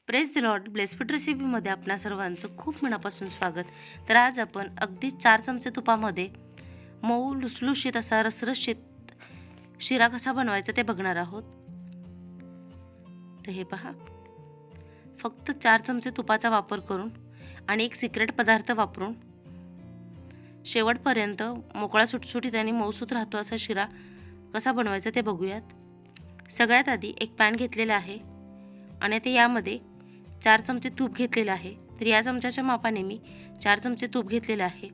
Praise the lord. Blessfood रेसिपीमध्ये आपणा सर्वांचं खूप मनापासून स्वागत. तर आज आपण अगदी 4 चमचे तुपामध्ये मऊ लुसलुशीत असा रसरशीत शिरा कसा बनवायचा ते बघणार आहोत. तर हे पहा, फक्त 4 चमचे तुपाचा वापर करून आणि एक सिक्रेट पदार्थ वापरून शेवटपर्यंत मोकळा सुटसुटीत आणि मऊसूत राहतो असा शिरा कसा बनवायचा ते बघूयात. सगळ्यात आधी एक पॅन घेतलेला आहे आणि आता यामध्ये 4 चमचे तूप घेतलेलं आहे. तर या चमच्याच्या मापाने मी 4 चमचे तूप घेतलेलं आहे.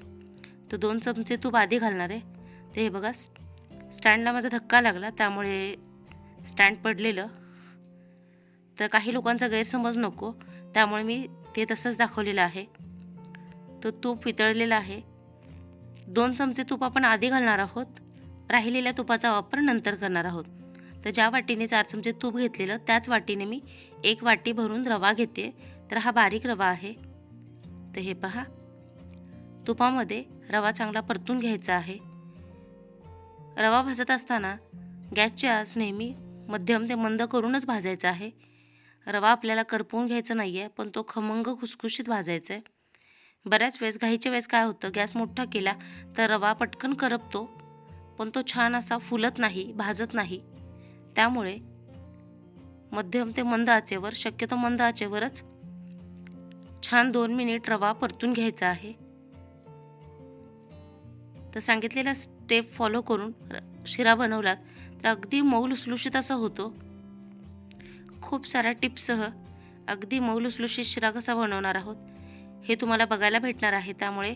तर 2 चमचे तूप आधी घालणार आहे. ते हे बघा, स्टँडला माझा धक्का लागला त्यामुळे स्टँड पडलेलं. तर काही लोकांचा गैरसमज नको, त्यामुळे मी ते तसंच दाखवलेलं आहे. तो तूप वितळलेला आहे. 2 चमचे तूप आपण आधी घालणार आहोत, राहिलेल्या तुपाचा वापर नंतर करणार आहोत. तर ज्या वाटीने 4 चमचे तूप घेतलेलं त्याच वाटीने मी 1 वाटी भरून रवा घेते. तर हा बारीक रवा आहे. तर हे पहा, तुपामध्ये रवा चांगला परतून घ्यायचा आहे. रवा भाजत असताना गॅसची आच नेहमी मध्यम ते मंद करूनच भाजायचा आहे. रवा आपल्याला करपवून घ्यायचा नाही आहे, पण तो खमंग खुसखुशीत भाजायचा आहे. बऱ्याच वेळेस घाईच्या वेळेस काय होतं, गॅस मोठा केला तर रवा पटकन करपतो, पण तो छान असा फुलत नाही, भाजत नाही. त्यामुळे मध्यम ते मंद आचेवर, शक्यतो मंद आचेवरच छान 2 मिनिट रवा परतून घ्यायचा आहे. तर सांगितलेला स्टेप फॉलो करून शिरा बनवलात तर अगदी मऊ लुसलुशीत असा होतो. खूप साऱ्या टिप्ससह अगदी मऊ लुसलुशीत शिरा कसा बनवणार आहोत हे तुम्हाला बघायला भेटणार आहे. त्यामुळे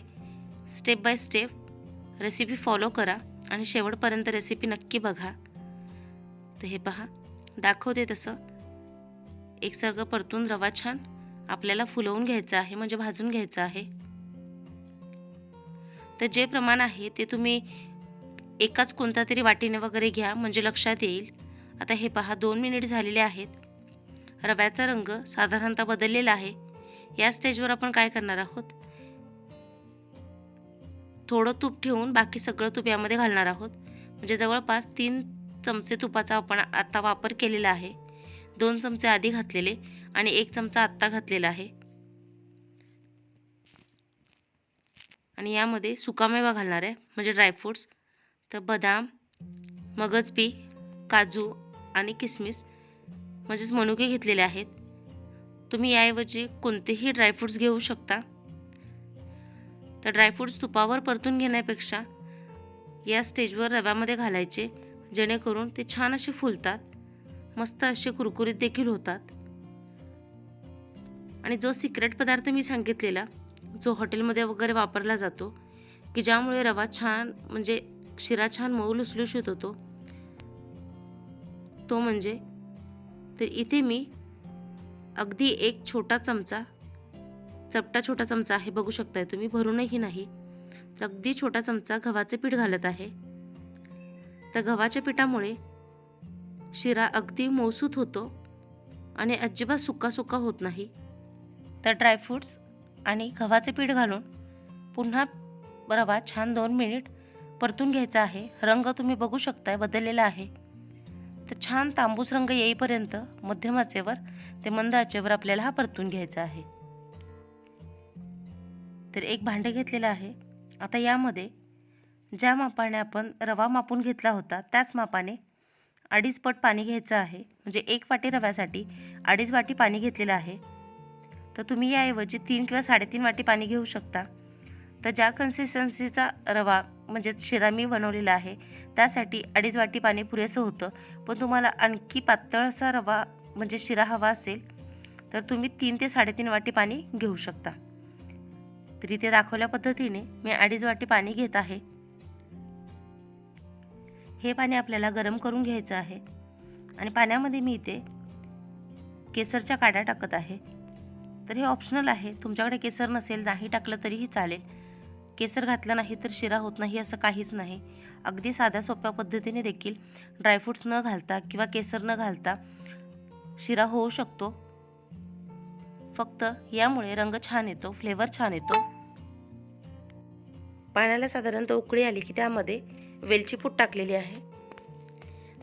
step by step recipe follow करा आणि शेवटपर्यंत रेसिपी नक्की बघा. तर हे पहा, दाखवते तसं एकसारखं परतून रवा छान आपल्याला फुलवून घ्यायचा आहे, म्हणजे भाजून घ्यायचा आहे. तर जे प्रमाण आहे ते तुम्ही एकाच कोणत्या तरी वाटीने वगैरे घ्या, म्हणजे लक्षात येईल. आता हे पहा, 2 मिनिट झालेले आहेत. रव्याचा रंग साधारणतः बदललेला आहे. या स्टेजवर आपण काय करणार आहोत, थोडं तूप ठेवून बाकी सगळं तूप यामध्ये घालणार आहोत. म्हणजे जवळपास 3 चमचे तुपाचा आपण आता वापर केलेला आहे. 2 चमचे आधी घातलेले आणि 1 चमचा आत्ता घातलेला आहे. आणि यामध्ये सुकामेवा घालणार आहे, म्हणजे ड्रायफ्रूट्स. तर बदाम, मगजबी, काजू आणि किसमिस म्हणजेच मनुके घेतलेले आहेत. तुम्ही याऐवजी कोणतेही ड्रायफ्रूट्स घेऊ शकता. तर ड्रायफ्रूट्स तुपावर परतून घेण्यापेक्षा या स्टेजवर रव्यामध्ये घालायचे, जेणेकरून ते छान असे फुलतात, मस्त असे कुरकुरीत देखील होतात. आणि जो सिक्रेट पदार्थ मी सांगितलेला, जो हॉटेलमध्ये वगैरे वापरला जातो, की ज्यामुळे रवा छान, म्हणजे शिरा छान मऊ लुसलुशीत होतो, तो म्हणजे, तर इथे मी अगदी एक छोटा चमचा, चपटा छोटा चमचा आहे, बघू शकताय तुम्ही, भरूनही नाही, तर अगदी छोटा चमचा गव्हाचे पीठ घालत आहे. तर गव्हाच्या पिठामुळे शिरा अगदी मऊसूत होतो आणि अजिबात सुका सुका होत नाही. तर ड्रायफ्रूट्स आणि गव्हाचे पीठ घालून पुन्हा रवा छान 2 मिनिट परतून घ्यायचा आहे. रंग तुम्ही बघू शकताय बदललेला आहे. तर छान तांबूस रंग येईपर्यंत मध्यम आचेवर ते मंद आचेवर आपल्याला हा परतून घ्यायचा आहे. तर एक भांडे घेतलेलं आहे. आता यामध्ये ज्या मापाने आपण रवा मापून घेतला होता त्याच मापाने 2.5 पट पाणी घ्यायचं आहे. म्हणजे 1 वाटी रव्यासाठी 2.5 वाटी पाणी घेतलेलं आहे. तर तुम्ही याऐवजी 3 किंवा 3.5 वाटी पाणी घेऊ शकता. तर ज्या कन्सिस्टन्सीचा रवा म्हणजे शिरा मी बनवलेला आहे त्यासाठी 2.5 वाटी पाणी पुरेसं होतं. पण तुम्हाला आणखी पातळ असा रवा म्हणजे शिरा हवा असेल तर तुम्ही 3 ते 3.5 वाटी पाणी घेऊ शकता. तर इथे दाखवल्या पद्धतीने मी 2.5 वाटी पाणी घेत आहे. हे पाणी आपल्याला गरम करून घ्यायचं आहे आणि पाण्यामध्ये मी इथे केसरच्या काड्या टाकत आहे. तर हे ऑप्शनल आहे, तुमच्याकडे केसर नसेल, नाही टाकलं तरीही चालेल. केसर घातलं नाही तर शिरा होत नाही असं काहीच नाही. अगदी साध्या सोप्या पद्धतीने देखील ड्रायफ्रूट्स न घालता किंवा केसर न घालता शिरा होऊ शकतो. फक्त यामुळे रंग छान येतो, फ्लेवर छान येतो. पाण्याला साधारणतः उकळी आली की त्यामध्ये वेलची पूड टाकलेली आहे.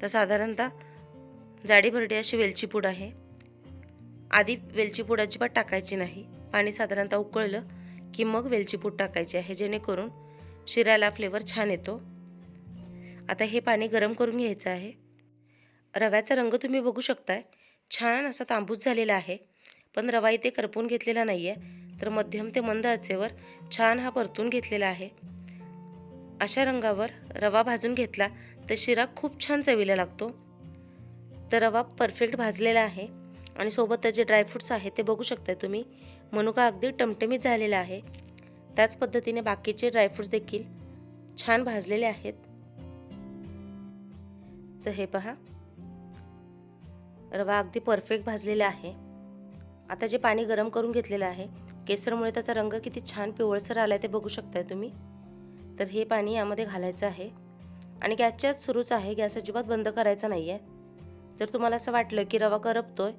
तर साधारणतः जाडी भरडी अशी वेलची पूड आहे. आधी वेलची पूड अजिबात टाकायची नाही. पाणी साधारणतः उकळलं की मग वेलची पूड टाकायची आहे, जेणेकरून शिऱ्याला फ्लेवर छान येतो. आता हे पाणी गरम करून घ्यायचं आहे. रव्याचा रंग तुम्ही बघू शकताय, छान असा तांबूस झालेला आहे. पण रवा इथे करपून घेतलेला नाही आहे, तर मध्यम ते मंद आचेवर छान हा परतून घेतलेला आहे. अशा रंगावर रवा भाजून घेतला तर शिरा खूप छान चवीला लागतो. तर रवा परफेक्ट भाजलेला आहे आणि सोबत जे ड्रायफ्रूट्स आहेत ते बघू शकताय तुम्ही. मनुका अगदी टमटमीत झालेला आहे. त्याच पद्धतीने बाकीचे ड्रायफ्रूट्स देखील छान भाजलेले आहेत. तर हे पहा, रवा अगदी परफेक्ट भाजलेला आहे. आता जे पाणी गरम करून घेतलेलं आहे, केसरमुळे त्याचा रंग किती छान पिवळसर आलाय ते बघू शकताय तुम्ही. तर हे पाणी यामध्ये घालायचं आहे आणि गॅसच्या सुरूच आहे, गॅस अजिबात बंद करायचा नाही आहे. जर तुम्हाला असं वाटलं की रवा करपतोय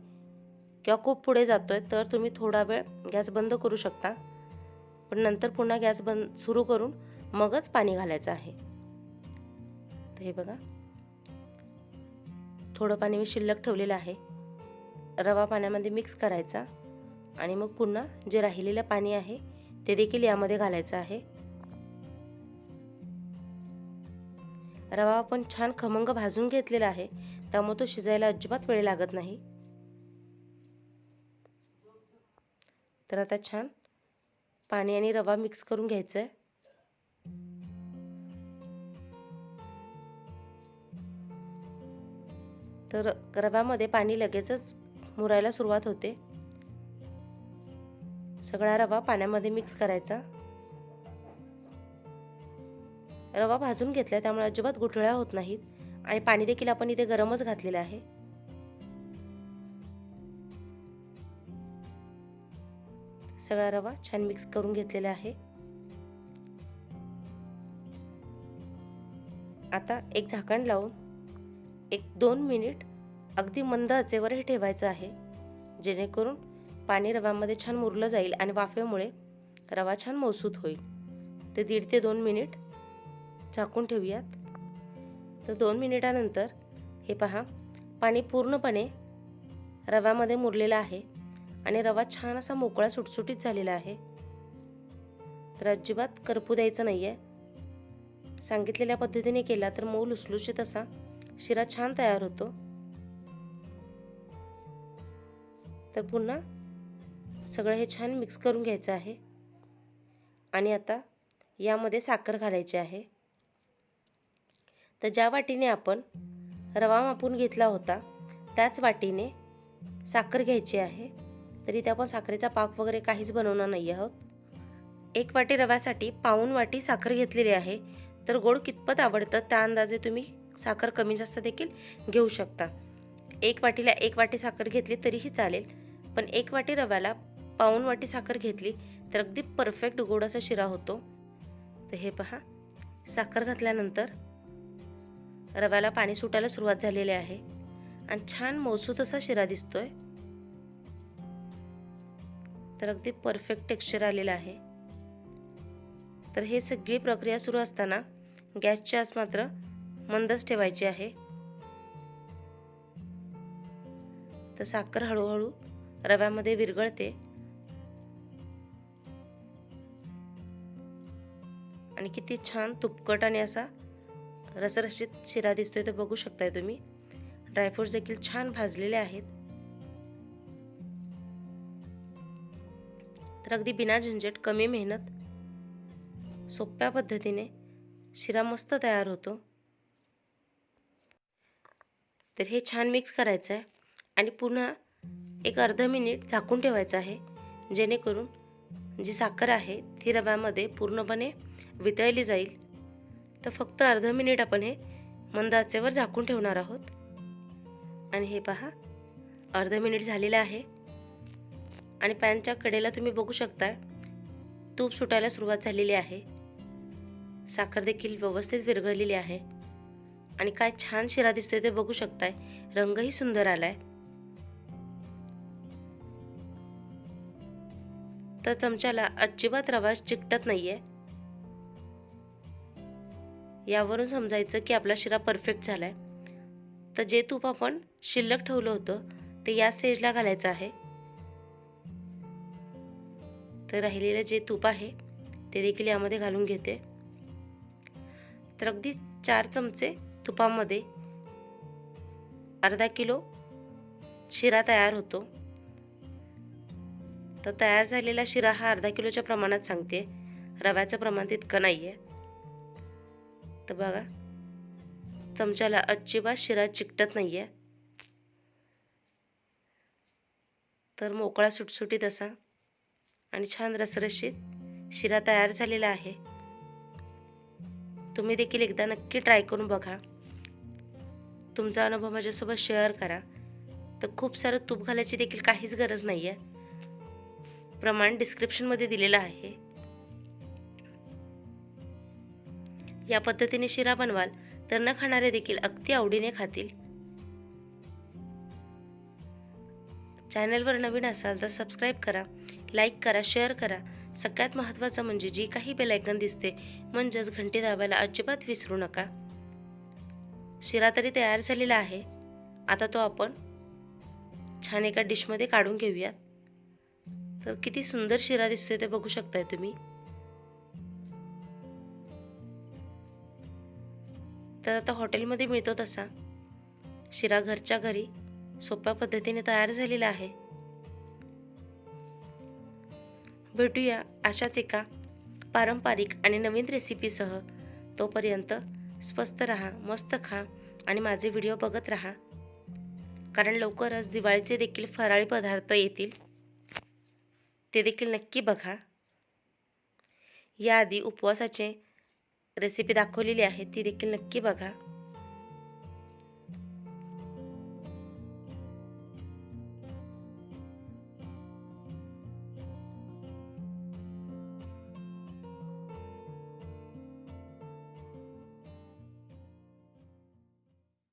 किंवा खूप पुढे जातोय तर तुम्ही थोडा वेळ गॅस बंद करू शकता, पण नंतर पुन्हा गॅस बंद सुरू करून मगच पाणी घालायचं आहे. तर हे बघा, थोडं पाणी मी शिल्लक ठेवलेलं आहे. रवा पाण्यामध्ये मिक्स करायचा आणि मग पुन्हा जे राहिलेलं पाणी आहे ते देखील यामध्ये घालायचं आहे. रवा आपण छान खमंग भाजून घेतलेला आहे, त्यामुळे तो शिजायला अजिबात वेळ लागत नाही. तर आता छान पाणी आणि रवा मिक्स करून घ्यायचं आहे. तर रव्यामध्ये पाणी लगेचच मुरायला सुरुवात होते. सगळा रवा पाण्यामध्ये मिक्स करायचा. रवा भाजून घेतला त्यामुळे अजिबात गुठळ्या होत नाहीत आणि पाणी देखील आपण इथे गरमच घातलेलं आहे. सगळा रवा छान मिक्स करून घेतलेला आहे. आता एक झाकण लावून 1-2 मिनिट अगदी मंद आचेवर हे ठेवायचं आहे, जेणेकरून पाणी रव्यामध्ये छान मुरलं जाईल आणि वाफेमुळे रवा छान मऊसूत होईल. ते 1.5 ते 2 मिनिट झाकून ठेवूयात. तर 2 मिनिटानंतर हे पहा, पाणी पूर्णपणे रव्यामध्ये मुरलेलं आहे आणि रवा छान असा मोकळा सुटसुटीत झालेला आहे. तर अजिबात करपू द्यायचं नाहीये. सांगितलेल्या पद्धतीने केला तर मऊ लुसलुशीत असा शिरा छान तयार होतो. तर पुन्हा सगळं हे छान मिक्स करून घ्यायचं आहे आणि आता यामध्ये साखर घालायची आहे. तर ज्या वाटीने आपण रवा मापून घेतला होता त्याच वाटीने साखर घ्यायची आहे. तर इथे आपण साखरेचा पाक वगैरे काहीच बनवणार नाही आहोत. 1 वाटी रव्यासाठी पाऊण वाटी साखर घेतलेली आहे. तर गोड कितपत आवडतं त्या अंदाजे तुम्ही साखर कमी जास्त देखील घेऊ शकता. 1 वाटीला 1 वाटी साखर घेतली तरीही चालेल, पण 1 वाटी रव्याला पाऊण वाटी साखर घेतली तर अगदी परफेक्ट गोड असा शिरा होतो. तर हे पहा, साखर घातल्यानंतर रव्याला पाणी सुटायला सुरुवात झालेली आहे आणि छान मऊसूत असा शिरा दिसतोय. तर अगदी परफेक्ट टेक्स्चर आलेलं आहे. तर हे सगळी प्रक्रिया सुरू असताना गॅसची आच मात्र मंदच ठेवायची आहे. तर साखर हळूहळू रव्यामध्ये विरघळते आणि किती छान तुपकट आणि असा रसरशीत शिरा दिसतोय ते बघू शकताय तुम्ही. ड्रायफ्रूट्स देखील छान भाजलेले आहेत. तर अगदी बिना झंझट, कमी मेहनत, सोप्या पद्धतीने शिरा मस्त तयार होतो. तर हे छान मिक्स करायचं आहे आणि पुन्हा एक अर्धा मिनिट झाकून ठेवायचं आहे, जेणेकरून जी साखर आहे ती रव्यामध्ये पूर्णपणे वितळली जाईल. तर फक्त अर्धा मिनिट आपण हे मंद आचेवर झाकून ठेवणार आहोत. आणि हे पहा, अर्धा मिनिट झालेलं आहे आणि पॅनच्या कडेला तुम्ही बघू शकता तूप सुटायला सुरुवात झालेली आहे. साखर देखील व्यवस्थित विरघळलेली आहे आणि काय छान शिरा दिसतोय ते बघू शकताय. रंगही सुंदर आलाय. तर चमच्याला अजिबात रवा चिकटत नाहीये. यावरून समजायचं की आपला शिरा परफेक्ट झालाय. तर जे तूप आपण शिल्लक ठेवलं होतं ते या स्टेजला घालायचं आहे तर राहिलेलं जे तूप आहे ते देखील यामध्ये घालून घेते. तर अगदी 4 चमचे तुपामध्ये अर्धा किलो शिरा तयार होतो. तर तयार झालेला शिरा हा अर्धा किलोच्या प्रमाणात सांगते, रव्याचं प्रमाण तितकं नाही आहे. तर बघा, चमच्याला अजिबात शिरा चिकटत नाही आहे. तर मोकळा सुटसुटीत असा आणि छान रसरशीत शिरा तयार झालेला आहे. तुम्ही देखील एकदा नक्की ट्राय करून बघा. तुमचा अनुभव माझ्यासोबत शेअर करा. तर खूप सारं तूप घालायची देखील काहीच गरज नाही आहे. प्रमाण डिस्क्रिप्शनमध्ये दिलेलं आहे. या पद्धतीने शिरा बनवाल तर न खाणारे देखील अगदी आवडीने खातील. चॅनलवर नवीन असाल तर सबस्क्राईब करा, लाईक करा, शेअर करा. सगळ्यात महत्त्वाचं म्हणजे जी काही बेल आयकॉन दिसते म्हणजेच घंटी दाबायला अजिबात विसरू नका. शिरा तरी तयार झालेला आहे. आता तो आपण छान एका डिशमध्ये काढून घेऊयात. तर किती सुंदर शिरा दिसतोय ते बघू शकताय तुम्ही. तर आता हॉटेलमध्ये मिळतो तसा शिरा घरच्या घरी सोप्या पद्धतीने तयार झालेला आहे. भेटूया अशाच एका पारंपरिक आणि नवीन रेसिपीसह. तोपर्यंत स्वस्त राहा, मस्त खा आणि माझे व्हिडिओ बघत राहा. कारण लवकरच दिवाळीचे देखील फराळी पदार्थ येतील, ते देखील नक्की बघा. याआधी उपवासाचे रेसिपी दाखवलेली आहे, ती देखील नक्की बघा.